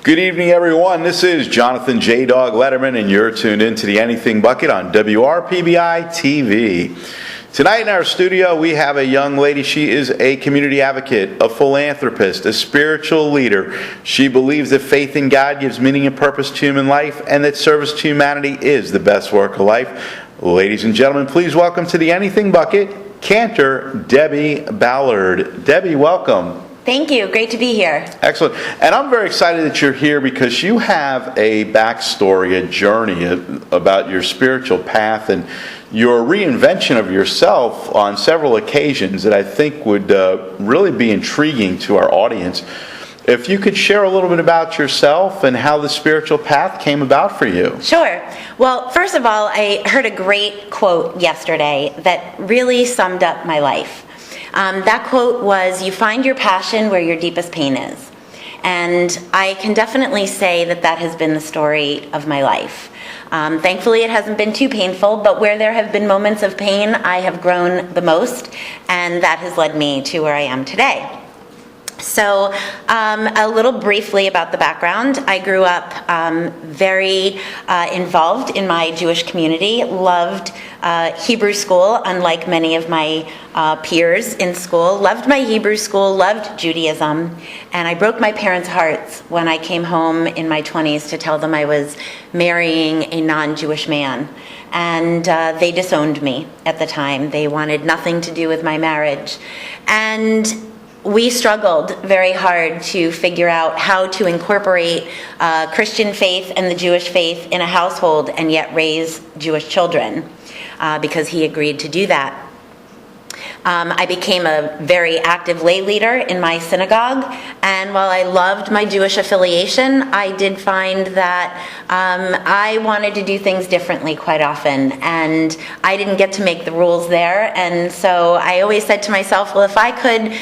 Good evening, everyone. This is Jonathan J. Dog Letterman, and you're tuned into the Anything Bucket on WRPBI TV. Tonight in our studio, we have a young lady. She is a community advocate, a philanthropist, a spiritual leader. She believes that faith in God gives meaning and purpose to human life, and that service to humanity is the best work of life. Ladies and gentlemen, please welcome to the Anything Bucket, Cantor, Debbie Ballard. Debbie, welcome. Thank you. Great to be here. Excellent. And I'm very excited that you're here because you have a backstory, a journey about your spiritual path and your reinvention of yourself on several occasions that I think would really be intriguing to our audience. If you could share a little bit about yourself and how the spiritual path came about for you. Sure. Well, first of all, I heard a great quote yesterday that really summed up my life. That quote was, "You find your passion where your deepest pain is." And I can definitely say that that has been the story of my life. Thankfully, it hasn't been too painful, but where there have been moments of pain, I have grown the most, and that has led me to where I am today. So a little briefly about the background. I grew up very involved in my Jewish community, loved Hebrew school, unlike many of my peers in school, loved my Hebrew school, loved Judaism, and I broke my parents' hearts when I came home in my 20s to tell them I was marrying a non-Jewish man. And they disowned me at the time. They wanted nothing to do with my marriage. And we struggled very hard to figure out how to incorporate Christian faith and the Jewish faith in a household and yet raise Jewish children, because he agreed to do that. I became a very active lay leader in my synagogue, and while I loved my Jewish affiliation, I did find that I wanted to do things differently quite often, and I didn't get to make the rules there, and so I always said to myself, well, if I could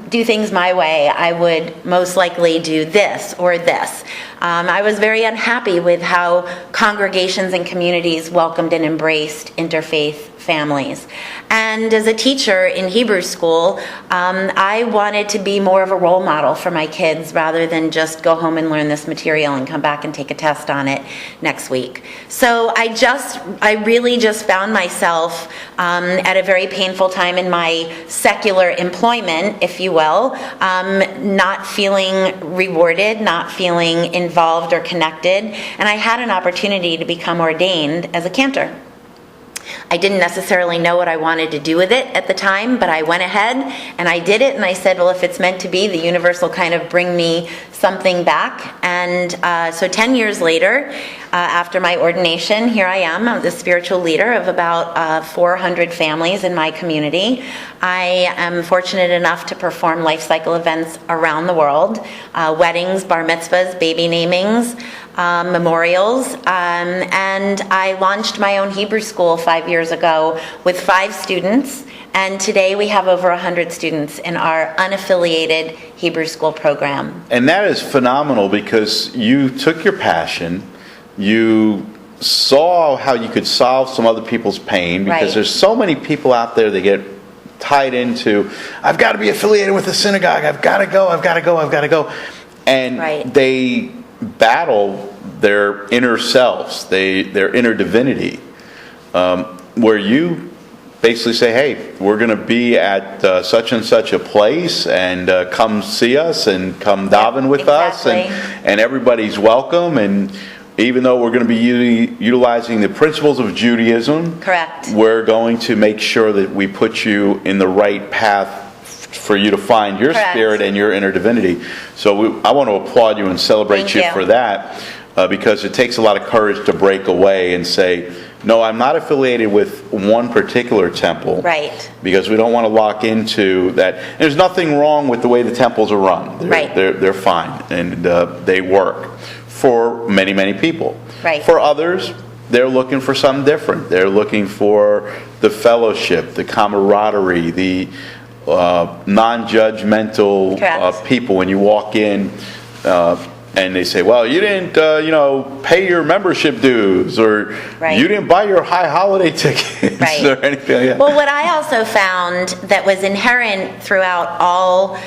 do things my way, I would most likely do this or this. I was very unhappy with how congregations and communities welcomed and embraced interfaith families. And as a teacher in Hebrew school, I wanted to be more of a role model for my kids rather than just go home and learn this material and come back and take a test on it next week. So I really just found myself at a very painful time in my secular employment, if you will, not feeling rewarded, not feeling involved or connected, and I had an opportunity to become ordained as a cantor. I didn't necessarily know what I wanted to do with it at the time, but I went ahead and I did it, and I said, well, if it's meant to be, the universe will kind of bring me something back. And so 10 years later, after my ordination, here I am. I'm the spiritual leader of about 400 families in my community. I am fortunate enough to perform life cycle events around the world, weddings, bar mitzvahs, baby namings, memorials, and I launched my own Hebrew school 5 years ago with 5 students, and today we have over 100 students in our unaffiliated Hebrew school program. And that is phenomenal because you took your passion, you saw how you could solve some other people's pain, because Right. there's so many people out there that get tied into, I've got to be affiliated with the synagogue, I've got to go. And Right. they battle their inner selves, their inner divinity, where you basically say, hey, we're going to be at such and such a place, and come see us and come daven with Exactly. us, and everybody's welcome. And even though we're going to be utilizing the principles of Judaism, Correct. we're going to make sure that we put you in the right path for you to find your Correct. spirit and your inner divinity. So I want to applaud you and celebrate Thank you you. for that, because it takes a lot of courage to break away and say, no, I'm not affiliated with one particular temple. Right. Because we don't want to lock into that. And there's nothing wrong with the way the temples are run. Right. They're fine, and they work for many, many people. Right. For others, they're looking for something different. They're looking for the fellowship, the camaraderie, the non-judgmental people. When you walk in and they say, well, you didn't pay your membership dues, or Right. you didn't buy your high holiday tickets, Right. or anything like that. Well, what I also found that was inherent throughout all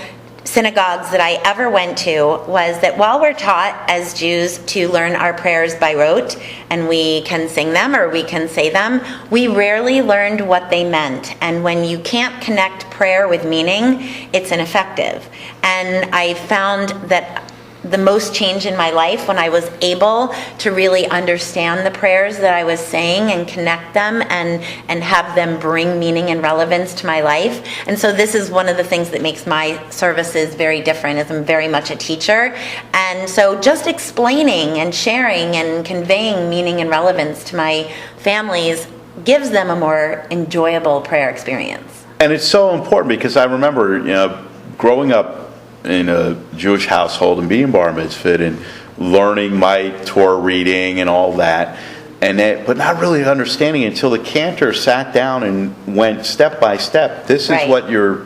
synagogues that I ever went to was that while we're taught as Jews to learn our prayers by rote, and we can sing them or we can say them, we rarely learned what they meant. And when you can't connect prayer with meaning, it's ineffective. And I found that the most change in my life when I was able to really understand the prayers that I was saying and connect them and have them bring meaning and relevance to my life. And so this is one of the things that makes my services very different, is I'm very much a teacher. And so just explaining and sharing and conveying meaning and relevance to my families gives them a more enjoyable prayer experience. And it's so important because I remember, growing up in a Jewish household and being bar mitzvahed and learning my Torah reading and all that, but not really understanding it until the Cantor sat down and went step by step. This is Right. what you're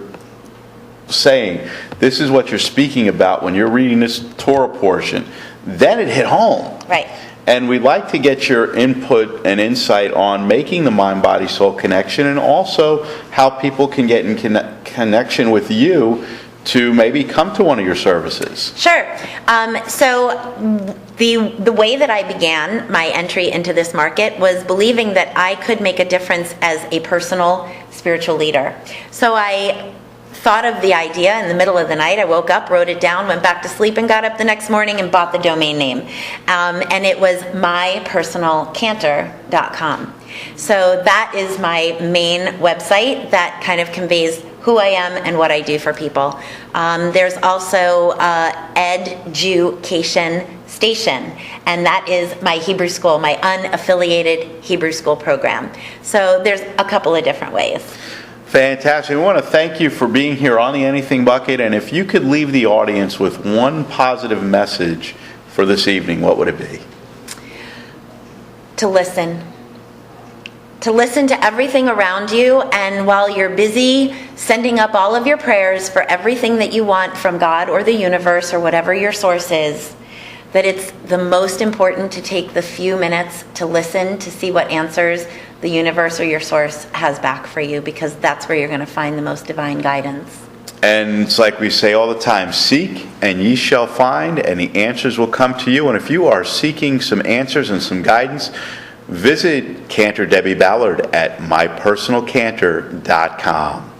saying. This is what you're speaking about when you're reading this Torah portion. Then it hit home. Right. And we'd like to get your input and insight on making the mind-body-soul connection, and also how people can get in connection with you to maybe come to one of your services. Sure. So the way that I began my entry into this market was believing that I could make a difference as a personal spiritual leader. So I thought of the idea in the middle of the night. I woke up, wrote it down, went back to sleep, and got up the next morning and bought the domain name. And it was mypersonalcantor.com. So that is my main website that kind of conveys who I am and what I do for people. There's also Education Station, and that is my Hebrew school, my unaffiliated Hebrew school program. So there's a couple of different ways. Fantastic. We want to thank you for being here on the Anything Bucket, and if you could leave the audience with one positive message for this evening, what would it be? To listen. To listen to everything around you, and while you're busy sending up all of your prayers for everything that you want from God or the universe or whatever your source is, that it's the most important to take the few minutes to listen, to see what answers the universe or your source has back for you, because that's where you're going to find the most divine guidance. And it's like we say all the time, seek and ye shall find, and the answers will come to you. And if you are seeking some answers and some guidance, visit Cantor Debbie Ballard at mypersonalcantor.com.